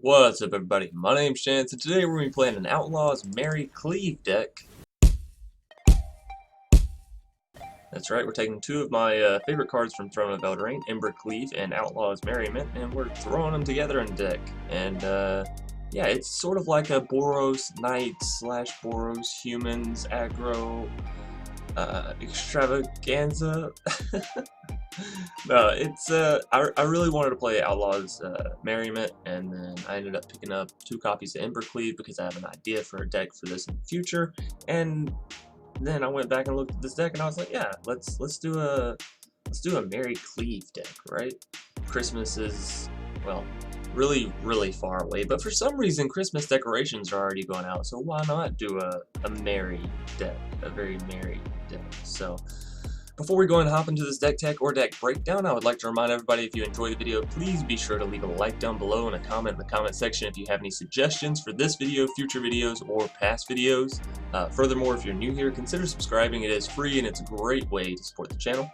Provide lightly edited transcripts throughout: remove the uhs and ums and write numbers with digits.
What's up, everybody? My name's Chance, and today we're going to be playing an Outlaws Merriment deck. That's right, we're taking two of my favorite cards from Throne of Eldraine, Embercleave and Outlaws Merriment, and we're throwing them together in a deck. And yeah, it's sort of like a Boros Knight / Boros Humans Aggro extravaganza. No, it's I really wanted to play Outlaws Merriment, and then I ended up picking up 2 copies of Embercleave because I have an idea for a deck for this in the future. And then I went back and looked at this deck, and I was like, yeah, let's do a Merricleave deck, right? Christmas is, well, really far away, but for some reason Christmas decorations are already going out, so why not do a merry deck, a very merry deck? So before we go and hop into this deck tech or deck breakdown, I would like to remind everybody, if you enjoy the video, please be sure to leave a like down below and a comment in the comment section if you have any suggestions for this video, future videos, or past videos. Furthermore, if you're new here, consider subscribing. It is free and it's a great way to support the channel.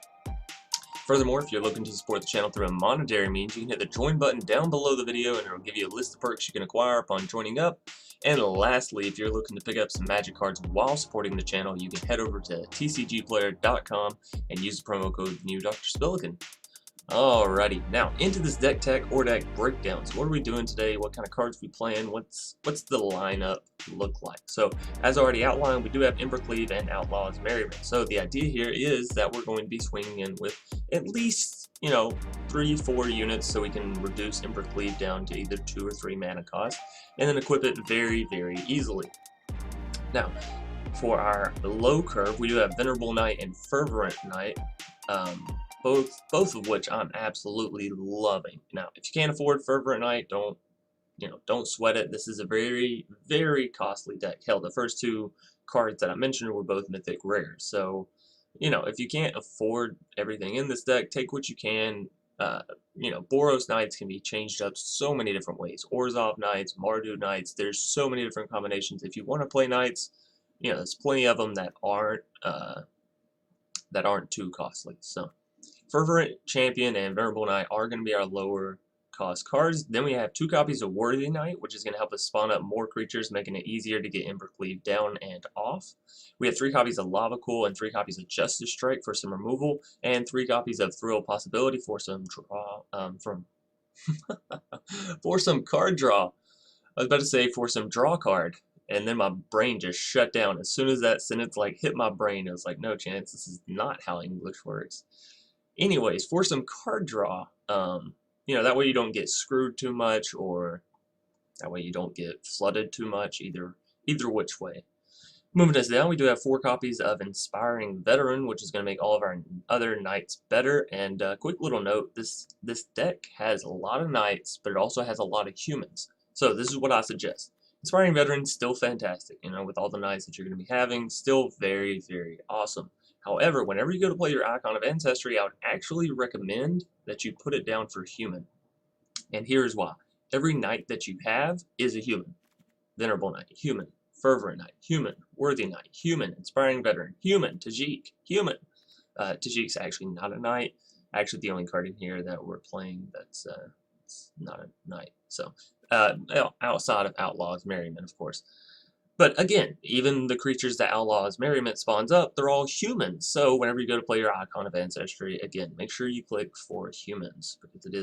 Furthermore, if you're looking to support the channel through a monetary means, you can hit the join button down below the video and it will give you a list of perks you can acquire upon joining up. And lastly, if you're looking to pick up some magic cards while supporting the channel, you can head over to tcgplayer.com and use the promo code NewDrSpilligan. Alrighty, now into this deck tech or deck breakdown. So what are we doing today? What kind of cards are we playing? What's the lineup look like? So as already outlined, we do have Embercleave and Outlaws Merriment. So the idea here is that we're going to be swinging in with at least, 3-4 units, so we can reduce Embercleave down to either 2 or 3 mana cost, and then equip it very easily. Now, for our low curve, we do have Venerable Knight and Fervent Knight. Both of which I'm absolutely loving. Now, if you can't afford Fervent Knight, don't sweat it. This is a very costly deck. Hell, the first 2 cards that I mentioned were both mythic rares. So, if you can't afford everything in this deck, take what you can. Boros Knights can be changed up so many different ways. Orzhov Knights, Mardu Knights, there's so many different combinations. If you want to play Knights, there's plenty of them that aren't too costly. So Fervent Champion and Venerable Knight are going to be our lower cost cards. Then we have 2 copies of Worthy Knight, which is going to help us spawn up more creatures, making it easier to get Embercleave down and off. We have 3 copies of Lava Coil and 3 copies of Justice Strike for some removal, and 3 copies of Thrill Possibility for some draw for some card draw. I was about to say for some draw card, and then my brain just shut down. As soon as that sentence hit my brain, I was like, no Chance, this is not how English works. Anyways, for some card draw, that way you don't get screwed too much, or that way you don't get flooded too much, either which way. Moving us down, we do have 4 copies of Inspiring Veteran, which is going to make all of our other knights better. And quick little note, this deck has a lot of knights, but it also has a lot of humans. So this is what I suggest. Inspiring Veteran, still fantastic, with all the knights that you're going to be having, still very awesome. However, whenever you go to play your Icon of Ancestry, I would actually recommend that you put it down for human. And here's why. Every knight that you have is a human. Venerable Knight, human. Fervent Knight, human. Worthy Knight, human. Inspiring Veteran, human. Tajic, human. Tajic's actually not a knight. Actually, the only card in here that we're playing that's not a knight. So, outside of Outlaws Merriment, of course. But again, even the creatures that Outlaws Merriment spawns up, they're all humans. So whenever you go to play your Icon of Ancestry, again, make sure you click for humans, because it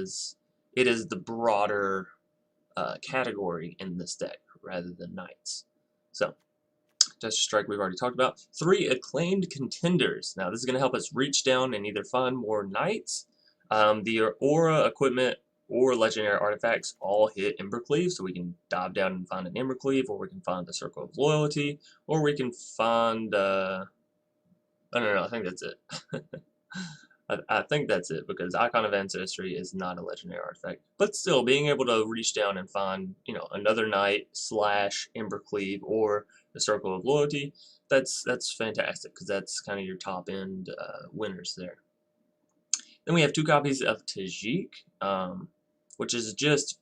is the broader category in this deck rather than knights. So, Justice Strike we've already talked about. 3 Acclaimed Contenders. Now this is going to help us reach down and either find more knights. The aura, equipment, or legendary artifacts all hit Embercleave, so we can dive down and find an Embercleave, or we can find the Circle of Loyalty, or we can find, I don't know, I think that's it. I think that's it, because Icon of Ancestry is not a legendary artifact. But still, being able to reach down and find, another knight / Embercleave or the Circle of Loyalty, that's fantastic, because that's kind of your top end winners there. Then we have 2 copies of Tajic, which is just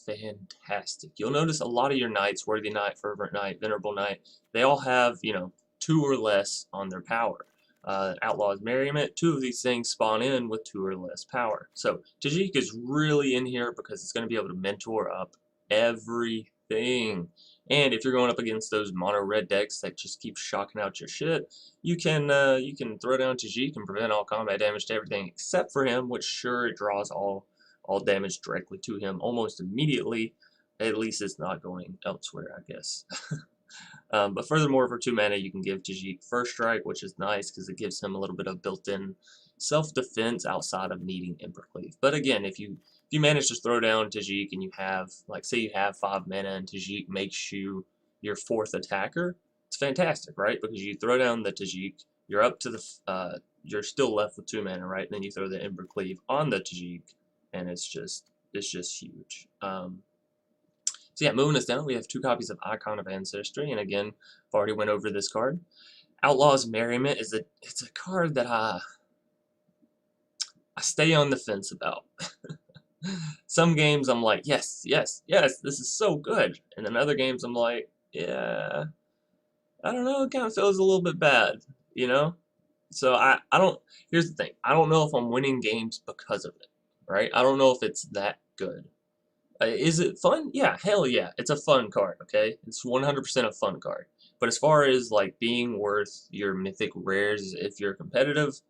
fantastic. You'll notice a lot of your knights, Worthy Knight, Fervent Knight, Venerable Knight, they all have, 2 or less on their power. Outlaws Merriment, 2 of these things spawn in with 2 or less power. So Tajic is really in here because it's going to be able to mentor up everything. And if you're going up against those mono red decks that just keep shocking out your shit, you can throw down Tajic and prevent all combat damage to everything except for him, which sure it draws all damage directly to him almost immediately. At least it's not going elsewhere, I guess. But furthermore, for 2 mana, you can give Tajic First Strike, which is nice because it gives him a little bit of built-in self-defense outside of needing Embercleave. But again, if you manage to throw down Tajic and you have, like, say you have 5 mana and Tajic makes you your 4th attacker, it's fantastic, right? Because you throw down the Tajic, you're up to the, you're still left with 2 mana, right? And then you throw the Embercleave on the Tajic, and it's just huge. So yeah, moving us down, we have 2 copies of Icon of Ancestry, and again, I've already went over this card. Outlaws Merriment it's a card that I stay on the fence about. Some games I'm like, yes, yes, yes, this is so good, and then other games I'm like, yeah, I don't know, it kind of feels a little bit bad, you know? So I don't, here's the thing, I don't know if I'm winning games because of it, right? I don't know if it's that good. Is it fun? Yeah, hell yeah. It's a fun card, okay? It's 100% a fun card. But as far as, like, being worth your mythic rares if you're competitive,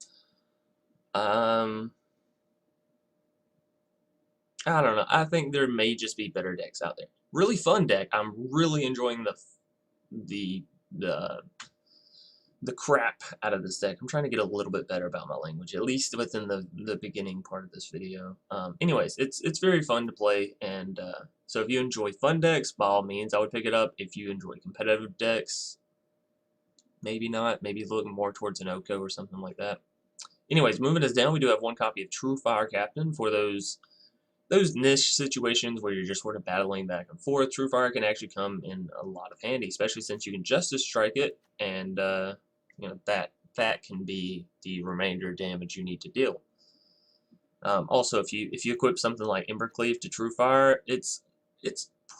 I don't know. I think there may just be better decks out there. Really fun deck. I'm really enjoying the crap out of this deck. I'm trying to get a little bit better about my language, at least within the beginning part of this video. Anyways, it's very fun to play, and so if you enjoy fun decks, by all means, I would pick it up. If you enjoy competitive decks, maybe not. Maybe look more towards an Oko or something like that. Anyways, moving us down, we do have 1 copy of Truefire Captain for those niche situations where you're just sort of battling back and forth. Truefire can actually come in a lot of handy, especially since you can Justice Strike it, and you know, that can be the remainder damage you need to deal. Also, if you equip something like Embercleave to Truefire, it's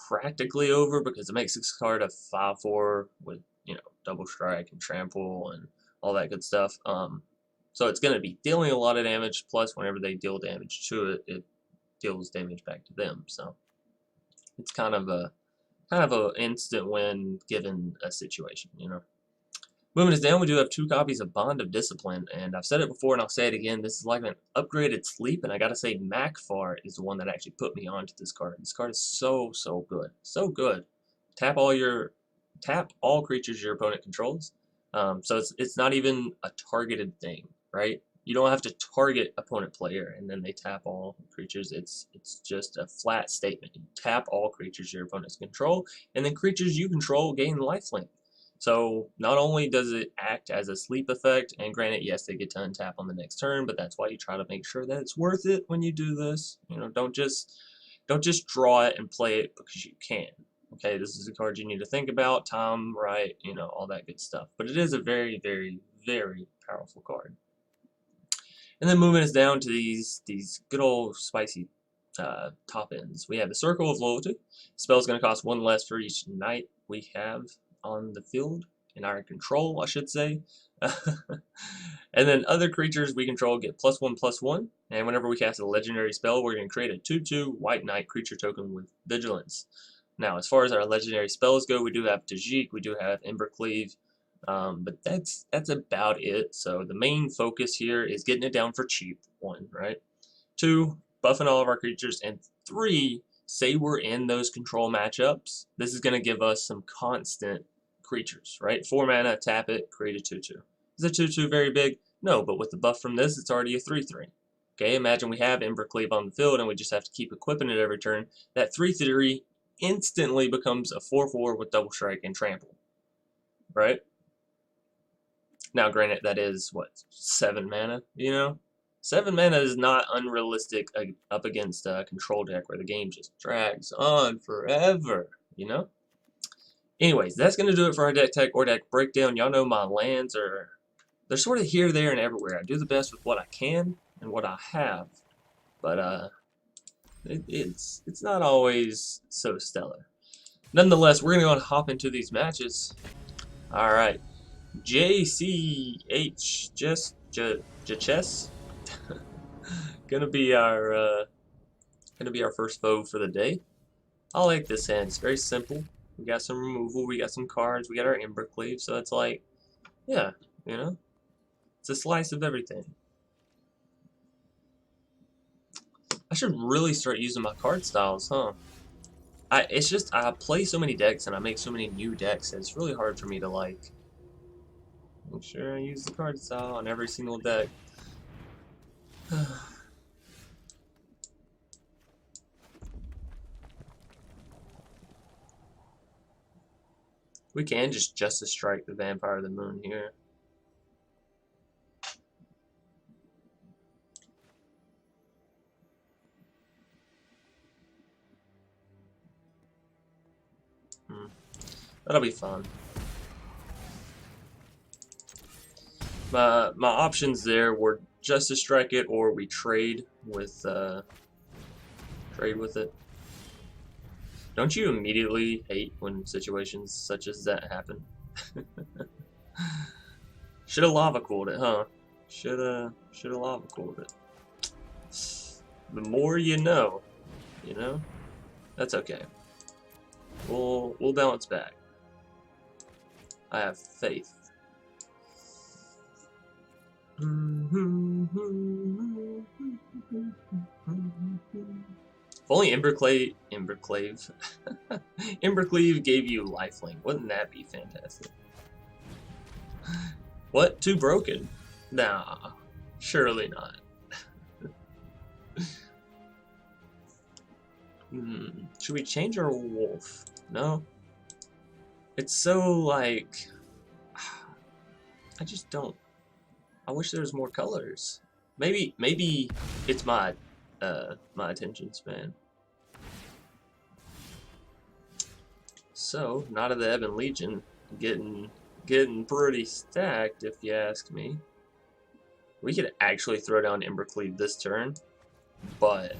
practically over because it makes this card a 5/4 with, you know, double strike and trample and all that good stuff. So it's going to be dealing a lot of damage. Plus, whenever they deal damage to it, it deals damage back to them. So it's kind of a instant win given a situation, you know. Moving us down, we do have 2 copies of Bond of Discipline, and I've said it before and I'll say it again, this is like an upgraded sleep, and I gotta say Macfar is the one that actually put me onto this card. This card is so good. So good. Tap all creatures your opponent controls. So it's not even a targeted thing, right? You don't have to target opponent player and then they tap all creatures. It's just a flat statement. You tap all creatures your opponents control, and then creatures you control gain lifelink. So not only does it act as a sleep effect, and granted, yes, they get to untap on the next turn, but that's why you try to make sure that it's worth it when you do this. You know, don't just draw it and play it because you can. Okay, this is a card you need to think about, time, right, you know, all that good stuff. But it is a very, very, very powerful card. And then moving us down to these good old spicy top ends. We have the Circle of Loyalty. Spell's going to cost 1 less for each knight we have on the field, in our control, I should say. And then other creatures we control get +1/+1, and whenever we cast a legendary spell, we're going to create a 2/2 white knight creature token with vigilance. Now, as far as our legendary spells go, we do have Tajic, we do have Embercleave, but that's about it. So the main focus here is getting it down for cheap, 1, right? 2, buffing all of our creatures, and 3, say we're in those control matchups, this is going to give us some constant creatures, right? 4 mana, tap it, create a 2/2. Is a 2/2 very big? No, but with the buff from this, it's already a 3/3. Okay, imagine we have Embercleave on the field and we just have to keep equipping it every turn. That 3/3 instantly becomes a 4/4 with double strike and trample, right? Now, granted, that is, what, 7 mana, you know? 7 mana is not unrealistic up against a control deck where the game just drags on forever, you know? Anyways, that's going to do it for our deck tech or deck breakdown. Y'all know my lands they're sort of here, there, and everywhere. I do the best with what I can and what I have, but it's not always so stellar. Nonetheless, we're going to go and hop into these matches. All right, JCH, Chess, gonna be our first foe for the day. I like this hand. It's very simple. We got some removal, we got some cards, we got our Embercleave, so it's like, yeah, you know? It's a slice of everything. I should really start using my card styles, huh? It's just, I play so many decks and I make so many new decks, and it's really hard for me to, like, make sure I use the card style on every single deck. We can just Justice Strike the Vampire of the Moon here. That'll be fun. My options there were Justice Strike it, or we trade with it. Don't you immediately hate when situations such as that happen? Should have Lava Coiled it, huh? Should have Lava Coiled it. The more you know, you know? That's okay. We'll bounce back. I have faith. If only Embercleave Embercleave gave you lifelink. Wouldn't that be fantastic? What? Too broken? Nah, surely not. Should we change our wolf? No? It's so, like, I just don't. I wish there was more colors. Maybe it's my my attention span. So, Knight of the Ebon Legion getting pretty stacked, if you ask me. We could actually throw down Embercleave this turn, but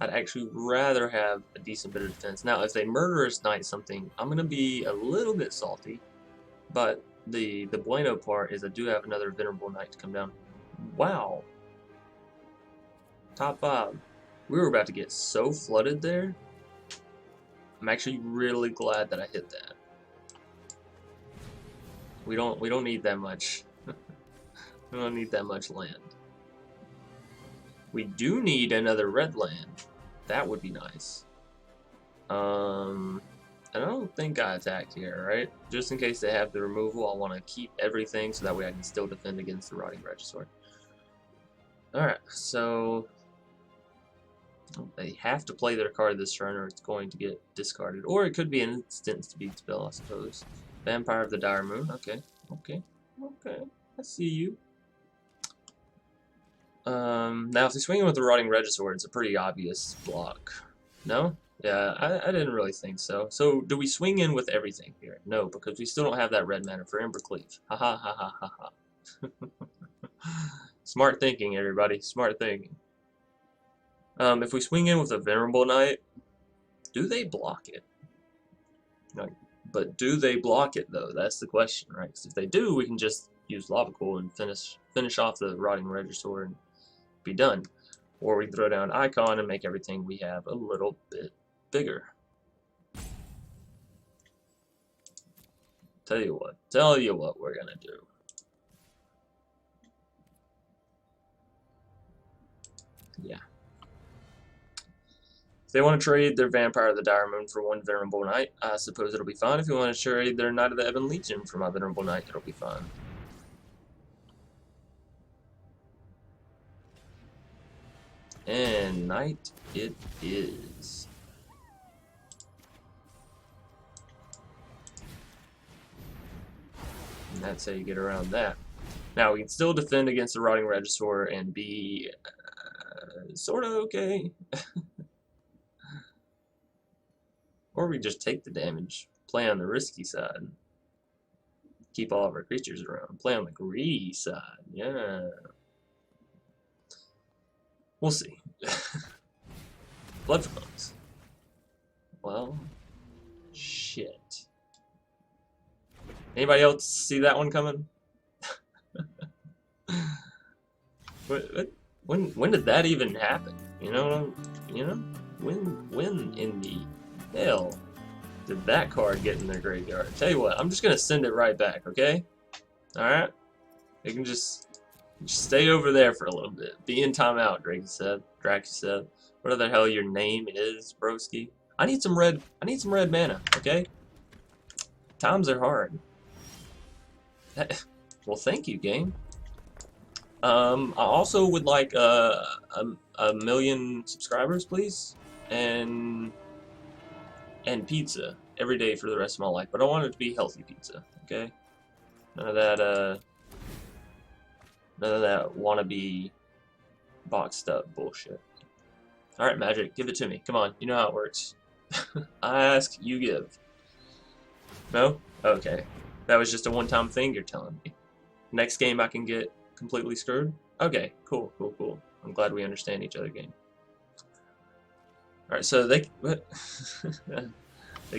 I'd actually rather have a decent bit of defense. Now, if they Murderous Knight something, I'm gonna be a little bit salty, but the bueno part is I do have another Venerable Knight to come down. Wow. Top 5. We were about to get so flooded there. I'm actually really glad that I hit that. We don't need that much. We don't need that much land. We do need another red land. That would be nice. I don't think I attacked here, right? Just in case they have the removal, I want to keep everything so that way I can still defend against the Rotting Regisaur. Alright, so they have to play their card this turn or it's going to get discarded. Or it could be an instant speed spell, I suppose. Vampire of the Dire Moon, okay. I see you. Now if they swing in with the Rotting Regisaur, it's a pretty obvious block. No? Yeah, I didn't really think so. So, do we swing in with everything here? No, because we still don't have that red mana for Embercleave. Ha ha ha ha ha ha. Smart thinking, everybody. Smart thinking. If we swing in with a Venerable Knight, do they block it? No, but do they block it, though? That's the question, right? Because if they do, we can just use Lava Coil and finish off the Rotting Regisaur and be done. Or we can throw down Icon and make everything we have a little bit bigger. Tell you what we're gonna do. Yeah. If they want to trade their Vampire of the Dire Moon for one Venerable Knight, I suppose it'll be fine. If you want to trade their Knight of the Ebon Legion for my Venerable Knight, it'll be fine. And Knight it is. And that's how you get around that. Now, we can still defend against the Rotting Regisaur and be sort of okay. Or we just take the damage, play on the risky side, keep all of our creatures around, play on the greedy side, yeah. We'll see. Blood Funds. Well, shit. Anybody else see that one coming? When did that even happen? You know? When in the hell did that card get in their graveyard? Tell you what, I'm just gonna send it right back, okay? Alright? You can just stay over there for a little bit. Be in timeout, Drake said. Whatever the hell your name is, broski. I need some red mana, okay? Times are hard. Well, thank you, game. I also would like a million subscribers, please, and pizza every day for the rest of my life. But I want it to be healthy pizza, okay? None of that wannabe boxed up bullshit. All right, Magic, give it to me. Come on, you know how it works. I ask, you give. No? Okay. That was just a one-time thing you're telling me. Next game I can get completely screwed? Okay, cool. I'm glad we understand each other, game. Alright, so they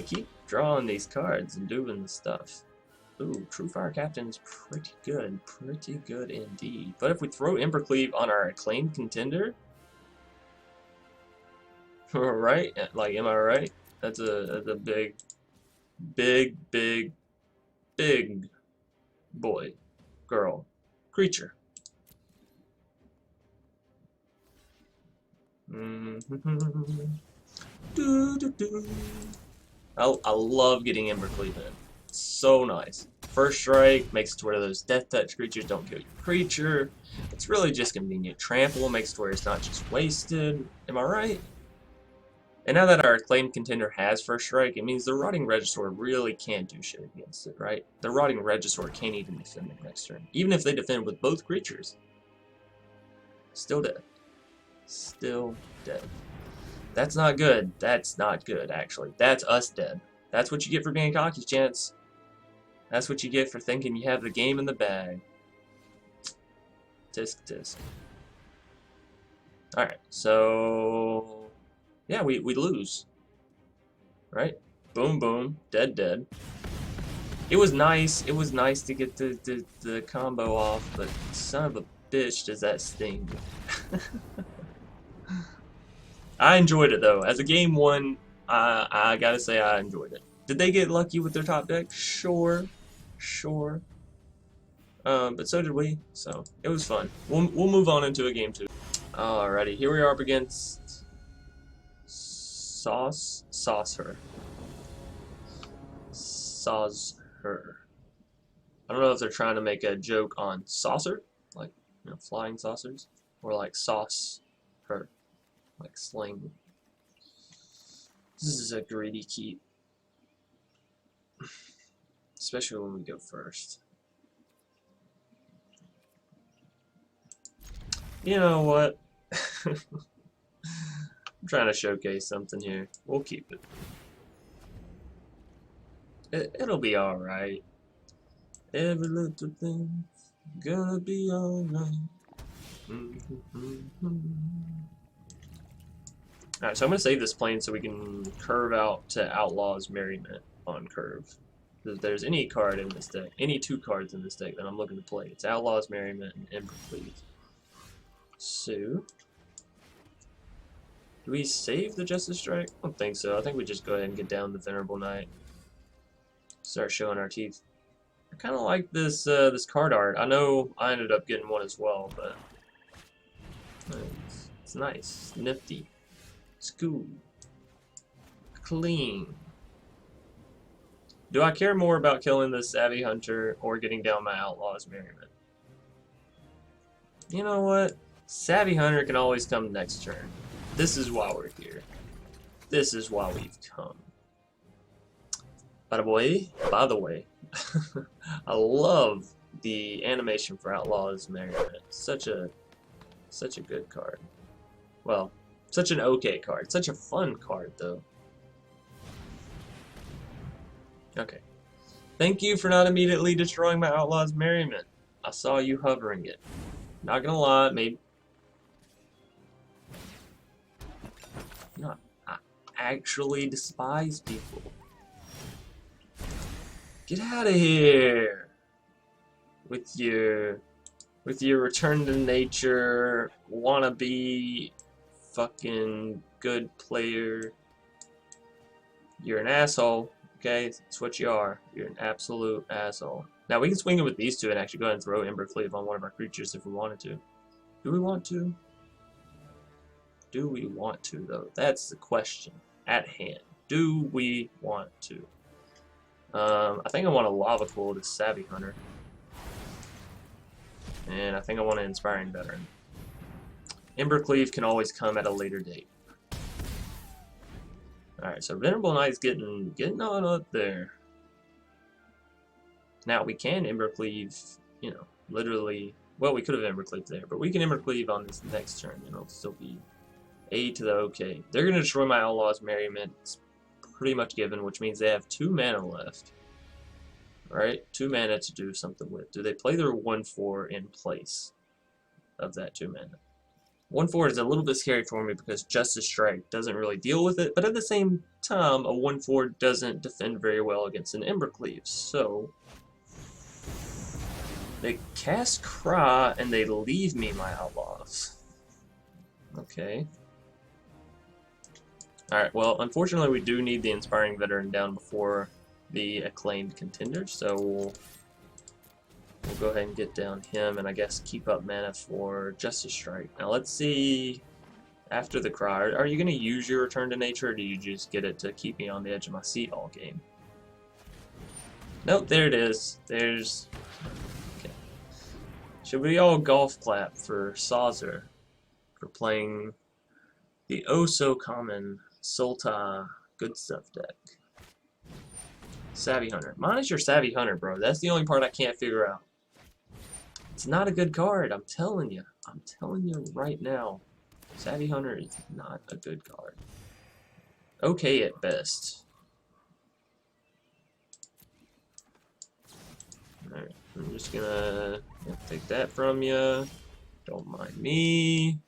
keep drawing these cards and doing the stuff. Ooh, Truefire Captain is pretty good indeed. But if we throw Embercleave on our Acclaimed Contender, right? Like, am I right? That's a big boy, girl, creature. I love getting Embercleave in. It's so nice. First strike makes it to where those death touch creatures don't kill your creature. It's really just convenient. Trample makes it to where it's not just wasted. Am I right? And now that our Acclaimed Contender has First Strike, it means the Rotting Regisaur really can't do shit against it, right? The Rotting Regisaur can't even defend it next turn. Even if they defend with both creatures. Still dead. Still dead. That's not good. That's not good, actually. That's us dead. That's what you get for being cocky, Chance. That's what you get for thinking you have the game in the bag. Tisk. Alright, so... yeah, we lose. Right? Boom, dead. It was nice to get the combo off, but son of a bitch does that sting. I enjoyed it though. As a game one, I gotta say I enjoyed it. Did they get lucky with their top deck? Sure. But so did we, so it was fun. We'll move on into a game two. Alrighty, here we are up against Saucer. I don't know if they're trying to make a joke on saucer, like, you know, flying saucers, or like sauce her, like slang. This is a greedy keep, especially when we go first. You know what? I'm trying to showcase something here. We'll keep it. It'll be alright. Every little thing's gonna be alright. Alright, so I'm gonna save this plane so we can curve out to Outlaws Merriment on curve. If there's any card in this deck, any two cards in this deck that I'm looking to play, it's Outlaws Merriment and Embercleave. So, do we save the Justice Strike? I don't think so. I think we just go ahead and get down the Venerable Knight. Start showing our teeth. I kind of like this this card art. I know I ended up getting one as well, but it's nice, it's nifty, it's cool, clean. Do I care more about killing this Savvy Hunter or getting down my Outlaws Merriment? You know what? Savvy Hunter can always come next turn. This is why we're here. This is why we've come. By the way, I love the animation for Outlaws Merriment. Such a good card. Well, such an okay card. Such a fun card, though. Okay. Thank you for not immediately destroying my Outlaws Merriment. I saw you hovering it. Not gonna lie, maybe. No, I actually despise people. Get out of here with your return to nature wannabe fucking good player. You're an asshole, okay? That's what you are. You're an absolute asshole. Now, we can swing it with these two and actually go ahead and throw Embercleave on one of our creatures if we wanted to. Do we want to? Do we want to, though? That's the question at hand. Do we want to? I think I want a Lava Coil to Savvy Hunter. And I think I want an Inspiring Veteran. Embercleave can always come at a later date. Alright, so Venerable Knight's getting on up there. Now, we can Embercleave, you know, literally... Well, we could have Embercleave there, but we can Embercleave on this next turn, and it'll still be A to the OK. They're going to destroy my Outlaws Merriment. It's pretty much given, which means they have 2 mana left. Right? 2 mana to do something with. Do they play their 1/4 in place of that 2 mana? 1/4 is a little bit scary for me because Justice Strike doesn't really deal with it, but at the same time, a 1/4 doesn't defend very well against an Embercleave. So they cast Cry and they leave me my Outlaws. Okay. Alright, well, unfortunately we do need the Inspiring Veteran down before the Acclaimed Contender, so we'll go ahead and get down him and I guess keep up mana for Justice Strike. Now let's see, after the Cry, are you going to use your Return to Nature or do you just get it to keep me on the edge of my seat all game? Nope, there it is. There's... Okay. Should we all golf clap for Saucer for playing the oh-so-common Sultai Good Stuff deck? Savvy Hunter. Mine is your Savvy Hunter, bro. That's the only part I can't figure out. It's not a good card, I'm telling you. I'm telling you right now. Savvy Hunter is not a good card. Okay at best. Alright, I'm just gonna take that from you. Don't mind me.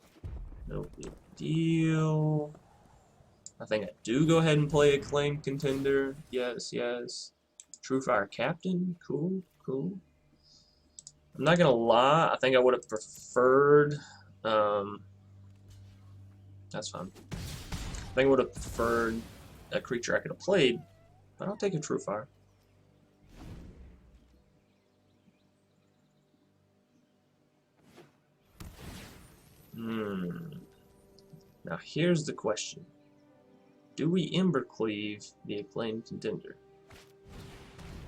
No big deal. I think I do go ahead and play Acclaimed Contender. Yes, yes. Truefire Captain. Cool, cool. I'm not gonna lie, I think I would have preferred... that's fine. I think I would have preferred a creature I could have played, but I'll take a Truefire. Now here's the question. Do we Embercleave the Acclaimed Contender?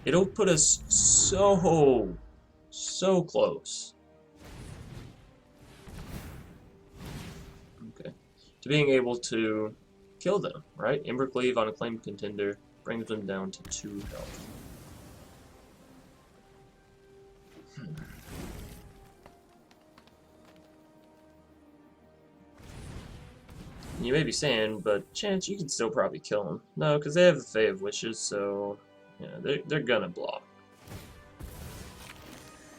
It'll put us so close. Okay. To being able to kill them, right? Embercleave on Acclaimed Contender brings them down to 2 health. You may be saying, but Chance, you can still probably kill them. No, because they have the Fae of Wishes, so yeah, they're gonna block.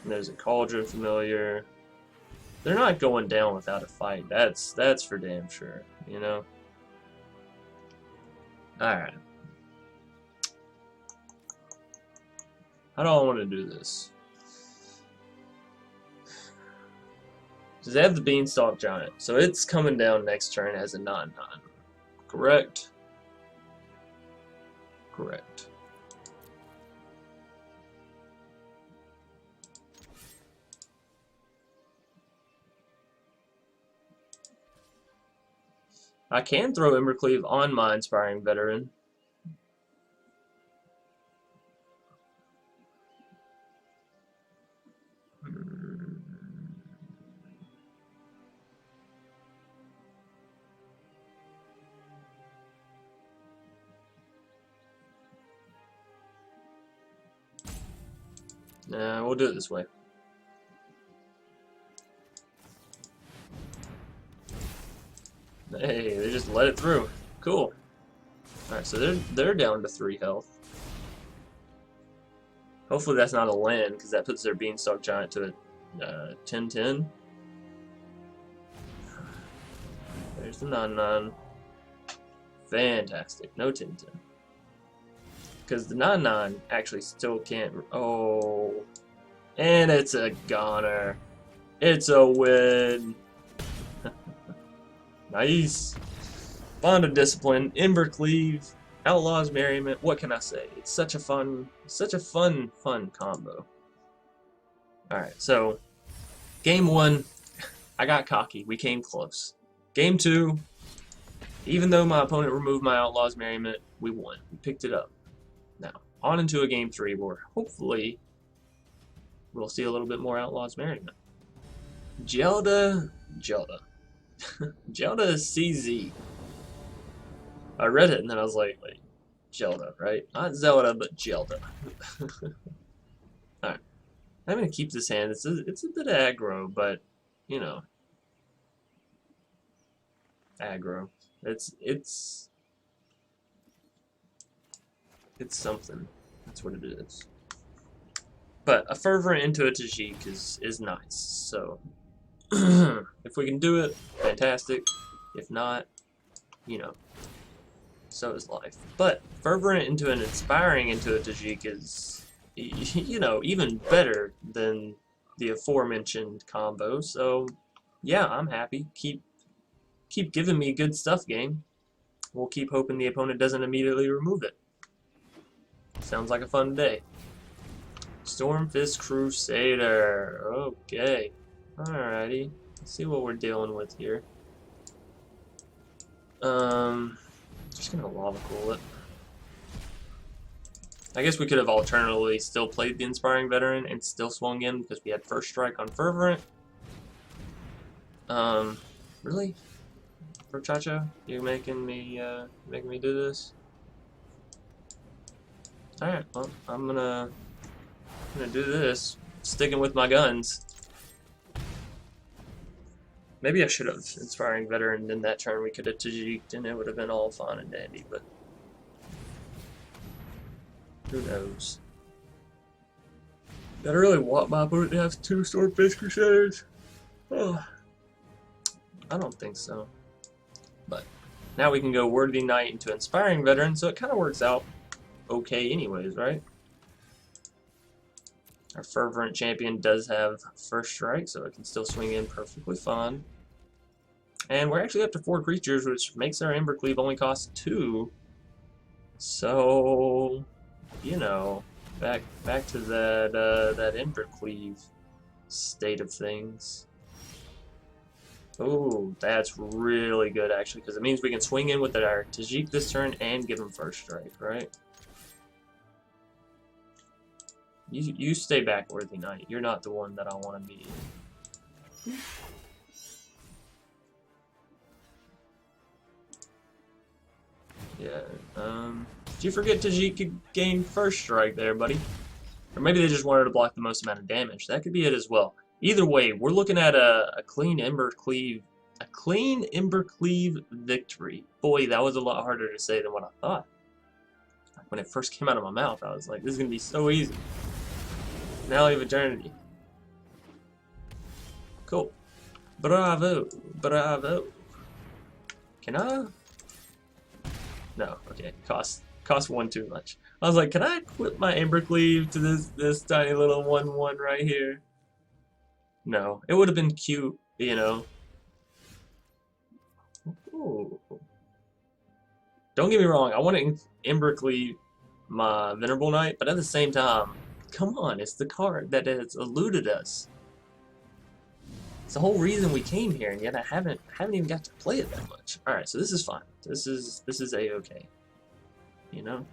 And there's a Cauldron Familiar. They're not going down without a fight. That's for damn sure, you know? Alright. How do I want to do this? Does it have the Beanstalk Giant? So it's coming down next turn as a 9/9. Correct? Correct. I can throw Embercleave on my Inspiring Veteran. Nah, we'll do it this way. Hey, they just let it through. Cool. Alright, so they're down to 3 health. Hopefully that's not a land, because that puts their Beanstalk Giant to a 10/10. There's the 9/9. Fantastic. No 10/10. Because the 9/9 actually still can't... Oh. And it's a goner. It's a win. Nice. Bond of Discipline, Embercleave, Outlaws Merriment. What can I say? It's such a fun combo. Alright, so game 1, I got cocky. We came close. Game 2, even though my opponent removed my Outlaws Merriment, we won. We picked it up. Now, on into a game 3 where hopefully we'll see a little bit more Outlaws Merriment. Gelda is CZ. I read it and then I was like, wait, Gelda, right? Not Zelda, but Gelda. Alright. I'm going to keep this hand. It's a bit aggro, but, you know. Aggro. It's something. That's what it is. But a Fervent into a Tajic is nice. So, if we can do it, fantastic. If not, you know, so is life. But Fervent into an Inspiring into a Tajic is, you know, even better than the aforementioned combo. So, yeah, I'm happy. Keep giving me good stuff, game. We'll keep hoping the opponent doesn't immediately remove it. Sounds like a fun day. Stormfist Crusader. Okay. Alrighty. Let's see what we're dealing with here. Just gonna Lava Coil it. I guess we could have alternatively still played the Inspiring Veteran and still swung in because we had first strike on Fervent. Really? For Chacha? You're making me do this? Alright, well, I'm gonna do this. Sticking with my guns. Maybe I should have Inspiring Veteran, then that turn we could have Tajiked and it would have been all fine and dandy, but who knows? Did I really want my opponent to have 2 Stormfist Crusaders? Oh, I don't think so. But now we can go Worthy Knight into Inspiring Veteran, so it kind of works out okay anyways, right? Our Fervent Champion does have first strike, so it can still swing in perfectly fine. And we're actually up to 4 creatures, which makes our Embercleave only cost 2. So, you know, back to that Embercleave state of things. Oh, that's really good actually, because it means we can swing in with our Tajic this turn and give him first strike, right? You stay back, Worthy Knight. You're not the one that I want to be. Yeah, did you forget Tajic could gain first strike there, buddy? Or maybe they just wanted to block the most amount of damage. That could be it as well. Either way, we're looking at a clean Embercleave victory. Boy, that was a lot harder to say than what I thought. When it first came out of my mouth, I was like, this is going to be so easy. Finale of Eternity. Cool. Bravo. Bravo. Can I? No, okay. Cost 1 too much. I was like, can I equip my Embercleave to this tiny little 1/1 right here? No. It would have been cute, you know. Ooh. Don't get me wrong, I want to Embercleave my Venerable Knight, but at the same time, come on, it's the card that has eluded us. It's the whole reason we came here, and yet I haven't even got to play it that much. All right, so this is fine. This is a-okay. You know,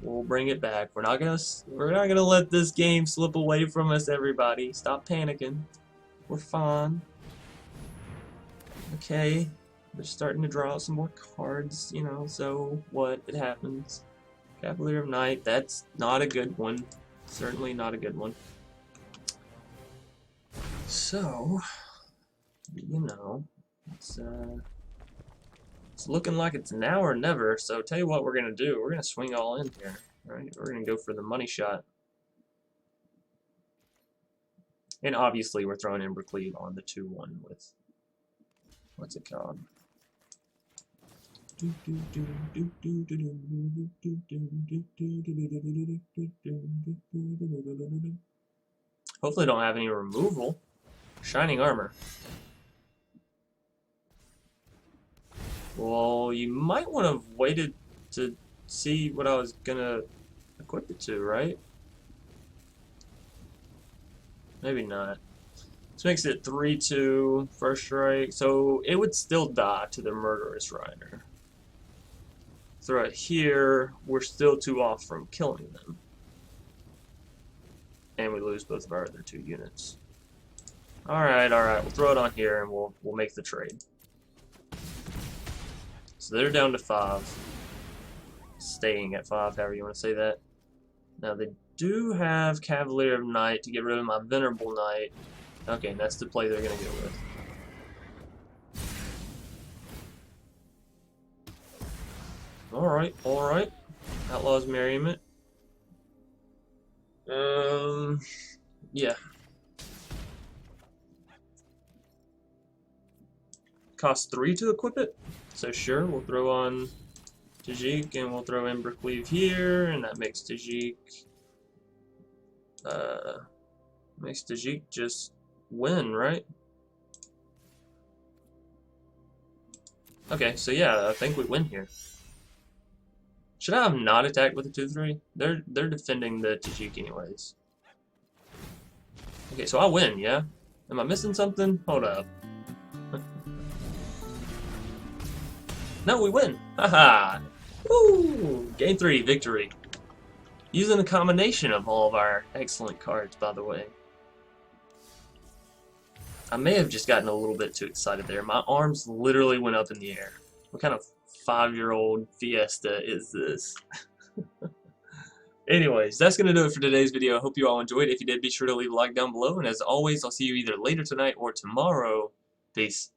we'll bring it back. We're not gonna let this game slip away from us. Everybody, stop panicking. We're fine. Okay, we're starting to draw some more cards. You know, so what? It happens. Cavalier of Night. That's not a good one. Certainly not a good one. So, you know, it's looking like it's now or never. So, tell you what we're gonna do. We're gonna swing all in here. All right, we're gonna go for the money shot. And obviously, we're throwing Embercleave on the 2/1 with what's it called? Hopefully, don't have any removal. Shining Armor. Well, you might want to have waited to see what I was gonna equip it to, right? Maybe not. This makes it 3-2 first strike, so it would still die to the Murderous Rider. Throw it here, we're still 2 off from killing them. And we lose both of our other 2 units. Alright, we'll throw it on here and we'll make the trade. So they're down to 5. Staying at 5, however you want to say that. Now they do have Cavalier of Night to get rid of my Venerable Knight. Okay, that's the play they're going to go with. Alright. Outlaws Merriment. Yeah. Costs 3 to equip it. So sure, we'll throw on Tajic and we'll throw Embercleave here, and that makes Tajic just win, right? Okay, so yeah, I think we win here. Should I have not attacked with the 2-3? They're defending the Tajic anyways. Okay, so I win, yeah? Am I missing something? Hold up. No, we win! Haha! Woo! Game 3, victory. Using a combination of all of our excellent cards, by the way. I may have just gotten a little bit too excited there. My arms literally went up in the air. What kind of 5-year-old fiesta is this? Anyways, that's going to do it for today's video. I hope you all enjoyed. If you did, be sure to leave a like down below. And as always, I'll see you either later tonight or tomorrow. Peace.